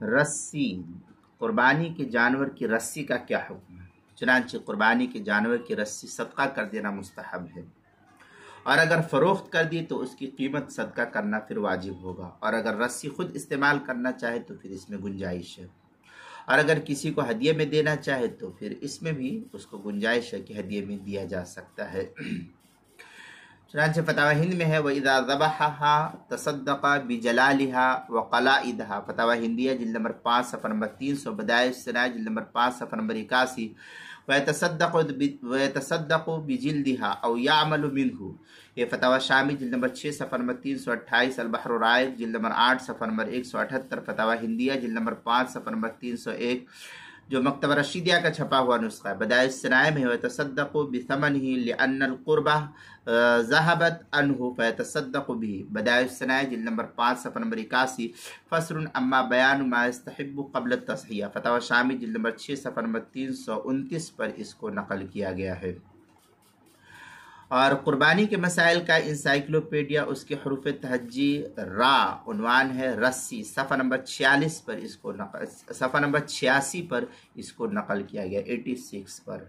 رسی، قربانی کے جانور کی رسی کا کیا حکم ہے؟ چنانچہ قربانی کے جانور کی رسی صدقہ کر دینا مستحب ہے، اور اگر فروخت کر دی تو اس کی قیمت صدقہ کرنا پھر واجب ہوگا، اور اگر رسی خود استعمال کرنا چاہے تو پھر اس میں گنجائش ہے، اور اگر کسی کو ہدیے میں دینا چاہے تو پھر اس میں بھی اس کو گنجائش ہے کہ ہدیے میں دیا جا سکتا ہے۔ چنانچہ فتاوی ہند میں ہے وَإِذَا ذَبَحَهَا تَصَدَّقَ بِجَلَالِهَا وَقَلَائِدِهَا، فتاوی ہندیہ جلد نمبر 5 صفحہ نمبر 300، بدائع الصنائع جلد نمبر 5 صفحہ نمبر 81، وَيَتَصَدَّقُ بِجِلْدِهَا أَوْ يَعْمَلُ مِنْهُ، یہ فتاوی شامی جلد نمبر 6 صفحہ نمبر 328، البحر الرائق جلد نمبر 8 صفحہ نمبر 178، فتاوی ہندیہ جلد نمبر 5 صفحہ نمبر 301، جو مکتبہ رشیدیہ کا چھپا ہوا نسخہ ہے۔ بدائع الصنائع میں وَيَتَصَدَّقُ بِثَمَنِهِ لِأَنَّ الْقُرْبَةَ ذَهَبَتْ عَنْهُ فَيَتَصَدَّقُ بِهِ، بدائع الصنائع جلد نمبر 5 صفحہ نمبر 81، فصل اما بیان ما يستحب قبل التصحیہ، فتاوی شامی جلد نمبر 6 صفحہ نمبر 329 پر اس کو نقل کیا گیا ہے۔ اور قربانی کے مسائل کا انسائکلوپیڈیا اس کے حروف تہجی را عنوان ہے رسی، صفحہ نمبر 46 پر اس کو صفحہ نمبر 86 پر اس کو نقل کیا گیا، 86 پر۔